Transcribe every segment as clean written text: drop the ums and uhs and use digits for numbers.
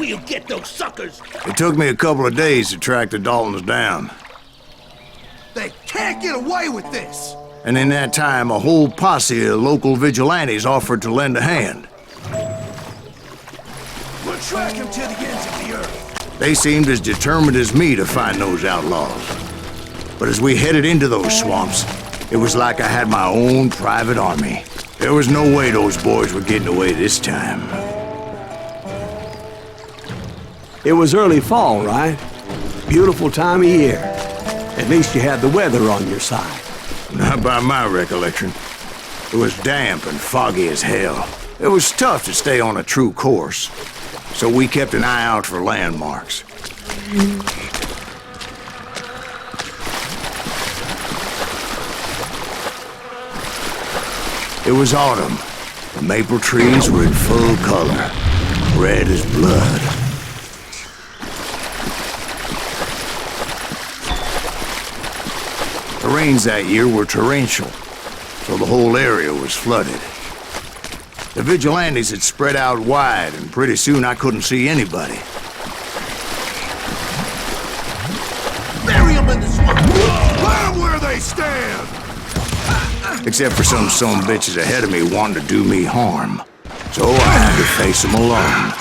you get those suckers? It took me a couple of days to track the Daltons down. They can't get away with this! And in that time, a whole posse of local vigilantes offered to lend a hand. We'll track him to the ends of the earth. They seemed as determined as me to find those outlaws. But as we headed into those swamps, it was like I had my own private army. There was no way those boys were getting away this time. It was early fall, right? Beautiful time of year. At least you had the weather on your side. Not by my recollection. It was damp and foggy as hell. It was tough to stay on a true course, so we kept an eye out for landmarks. It was autumn. The maple trees were in full color, red as blood. The rains that year were torrential, so the whole area was flooded. The vigilantes had spread out wide, and pretty soon I couldn't see anybody. Bury them in the swamp! Let them where they stand! Except for some bitches ahead of me wanting to do me harm. So I had to face them alone.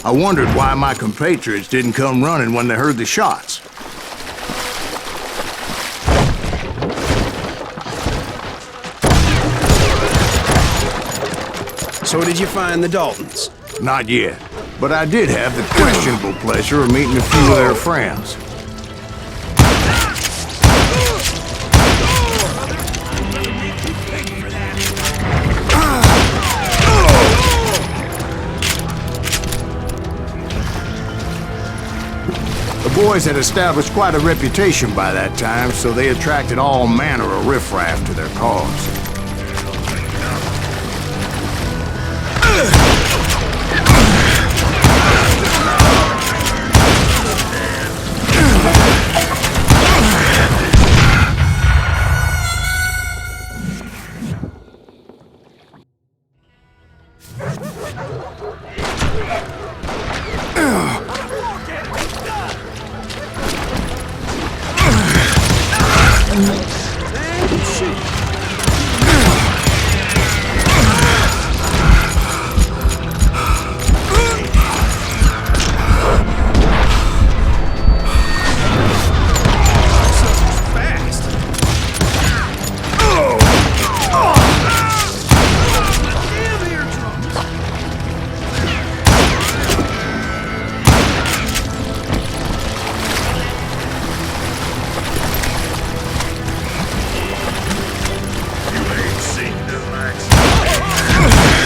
I wondered why my compatriots didn't come running when they heard the shots. So did you find the Daltons? Not yet, but I did have the questionable pleasure of meeting a few of their friends. The boys had established quite a reputation by that time, so they attracted all manner of riffraff to their cause.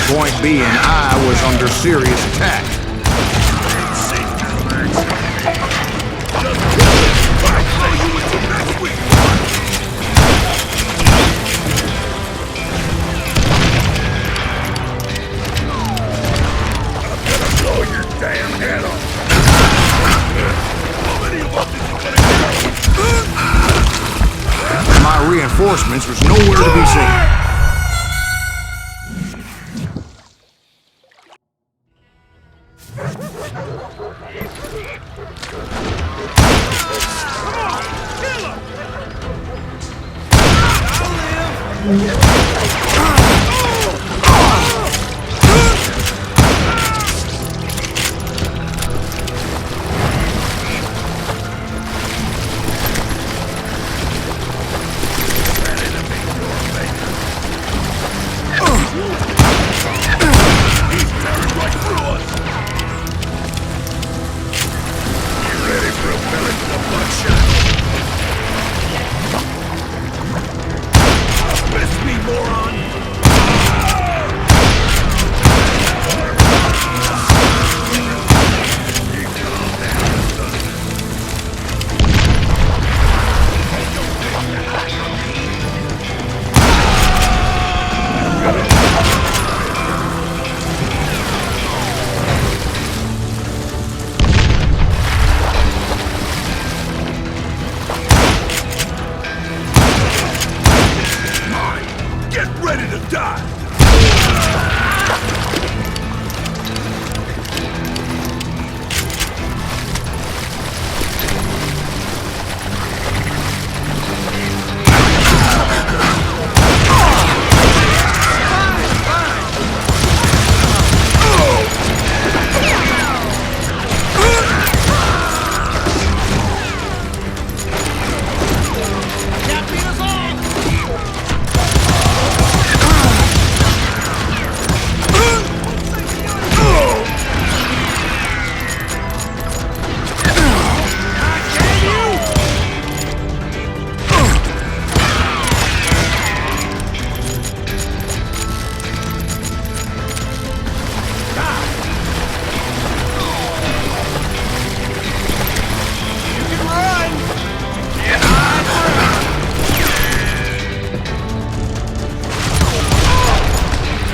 Point being, I was under serious attack. I'm gonna blow your damn head off. My reinforcements was nowhere to be seen. Get ready to die!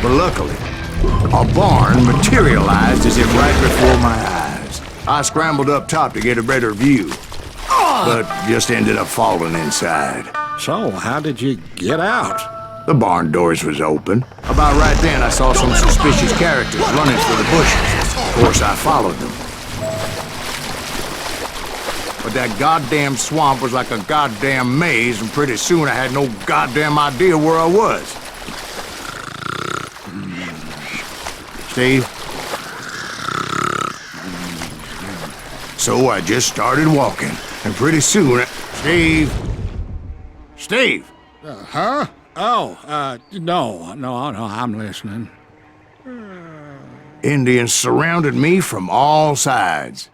But luckily, a barn materialized as if right before my eyes. I scrambled up top to get a better view, but just ended up falling inside. So, how did you get out? The barn doors was open. About right then, I saw some suspicious characters running for the bushes. Of course, I followed them. But that goddamn swamp was like a goddamn maze, and pretty soon I had no goddamn idea where I was. Steve? So I just started walking, and pretty soon... Steve? Steve! Huh? Oh, no, I'm listening. Indians surrounded me from all sides.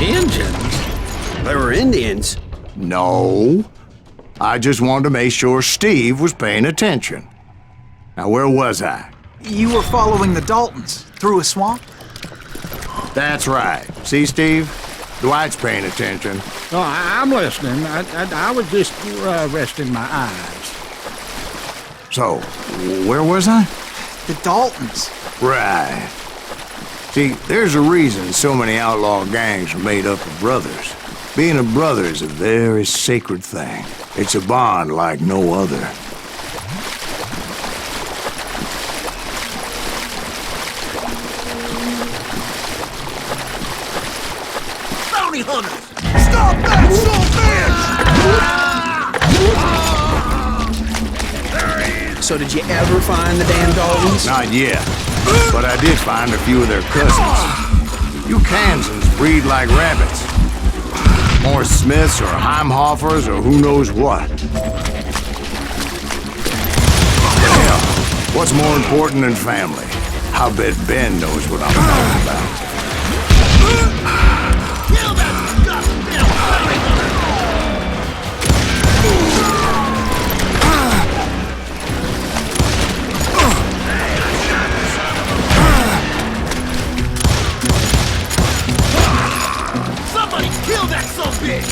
Indians? They were Indians? No. I just wanted to make sure Steve was paying attention. Now, where was I? You were following the Daltons through a swamp? That's right. See, Steve? Dwight's paying attention. Oh, I'm listening. I was just resting my eyes. So, where was I? The Daltons. Right. See, there's a reason so many outlaw gangs are made up of brothers. Being a brother is a very sacred thing. It's a bond like no other. Bounty hunters! Stop that son of a bitch! So did you ever find the damn Daltons? Not yet, but I did find a few of their cousins. You Kansans breed like rabbits. More Smiths or Heimhoffers or who knows what. But hell, what's more important than family? I bet Ben knows what I'm talking about. Kill that goddamn bounty hunter! Somebody kill that son of a bitch!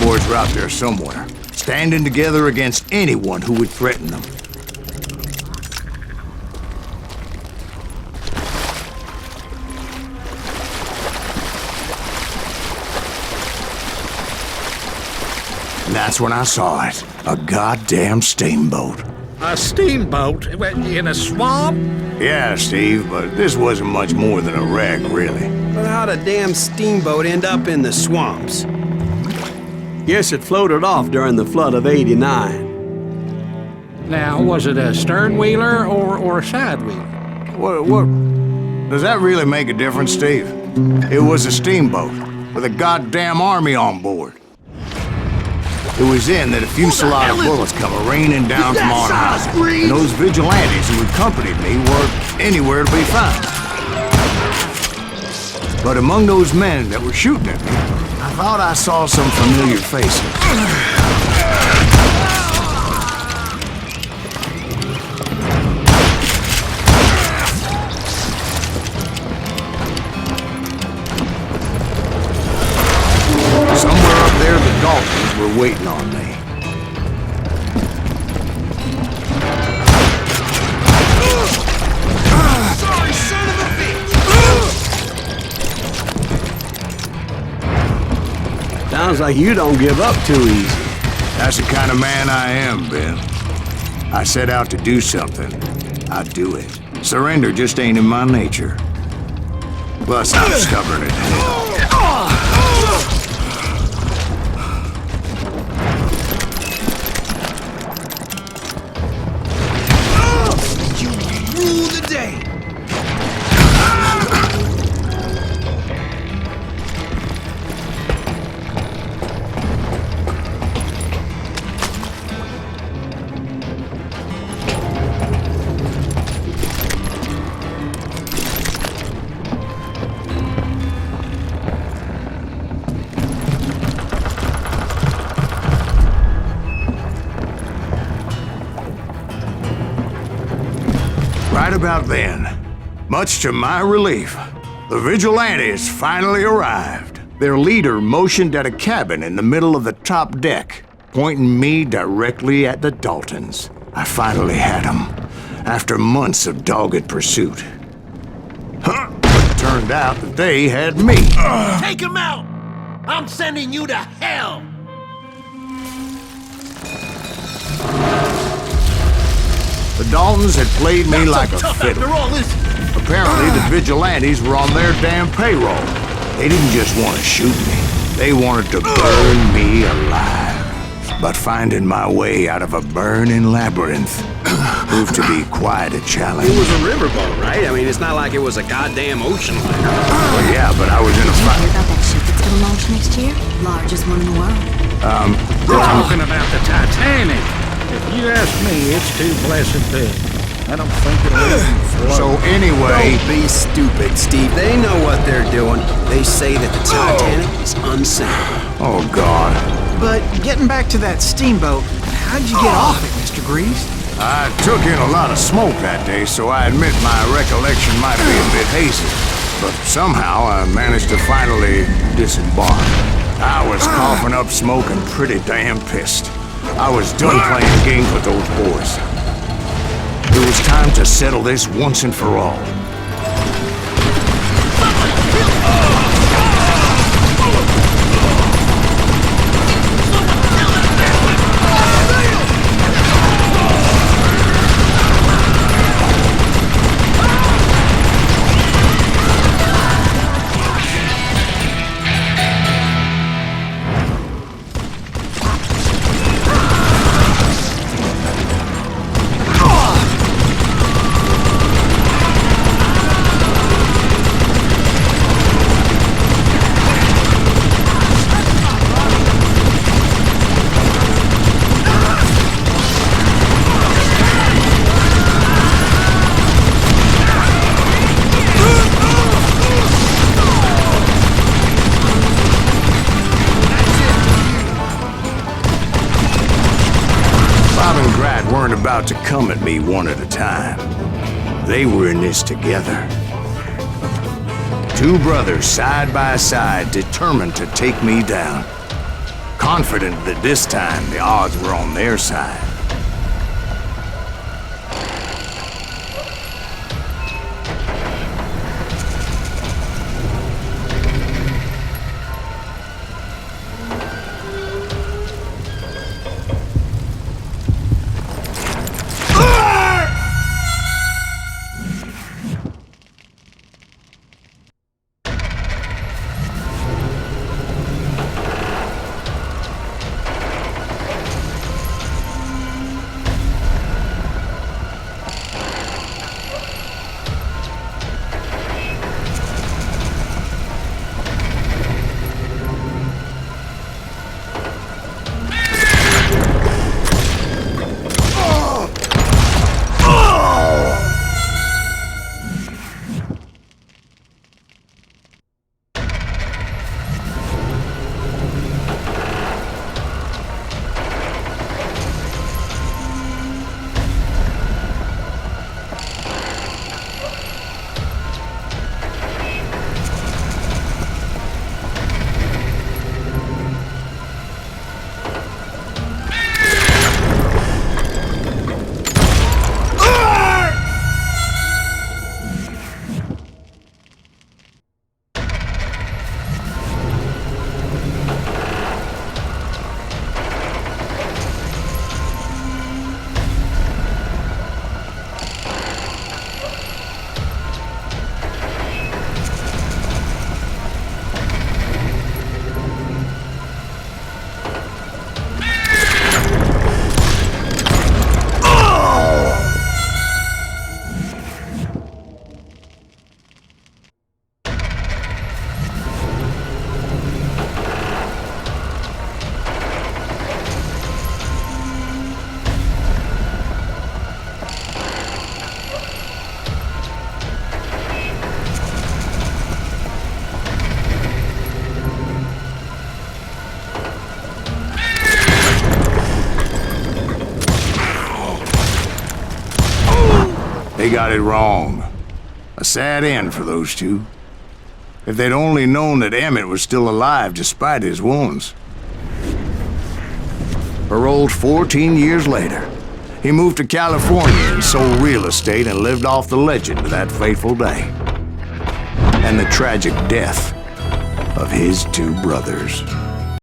Boys were out there somewhere, standing together against anyone who would threaten them. that's when I saw it. A goddamn steamboat. A steamboat in a swamp? Yeah, Steve, but this wasn't much more than a wreck, really. But how'd a damn steamboat end up in the swamps? Guess it floated off during the flood of '89. Now, was it a stern wheeler or a side wheeler? What? Does that really make a difference, Steve? It was a steamboat with a goddamn army on board. It was then that a fusillade of bullets come raining down from on high, and those vigilantes who accompanied me weren't anywhere to be found. But among those men that were shooting at me, I thought I saw some familiar faces. Somewhere up there, the Daltons were waiting on me. Sorry, son of a bitch! Sounds like you don't give up too easy. That's the kind of man I am, Ben. I set out to do something. I do it. Surrender just ain't in my nature. Plus, I'm stubborn as hell. You rule the day! Right about then, much to my relief, the vigilantes finally arrived. Their leader motioned at a cabin in the middle of the top deck, pointing me directly at the Daltons. I finally had them, after months of dogged pursuit. But it turned out that they had me. Take him out! I'm sending you to hell! The Daltons had played me Not like so a tough fiddle. after all, is it? Apparently, the vigilantes were on their damn payroll. They didn't just want to shoot me. They wanted to burn me alive. But finding my way out of a burning labyrinth proved to be quite a challenge. It was a riverboat, right? I mean, it's not like it was a goddamn ocean liner. Well, yeah, but I was in a Hear fight. about that ship that's gonna launch next year? Largest one in the world. We're talking about the Titanic. If you ask me, it's too blessed big. I don't think it'll even float. So anyway, Don't be stupid, Steve. They know what they're doing. They say that the Titanic is unsinkable. oh God, But getting back to that steamboat, how'd you get off it, Mr. Greaves? I took in a lot of smoke that day, so I admit my recollection might be a bit hazy. But somehow I managed to finally disembark. I was coughing up smoke and pretty damn pissed. I was done playing games with those boys. It was time to settle this once and for all. Weren't about to come at me one at a time. They were in this together. Two brothers side by side, determined to take me down. Confident that this time the odds were on their side. They got it wrong. A sad end for those two. If they'd only known that Emmett was still alive despite his wounds. Paroled 14 years later, he moved to California and sold real estate and lived off the legend of that fateful day. And the tragic death of his two brothers.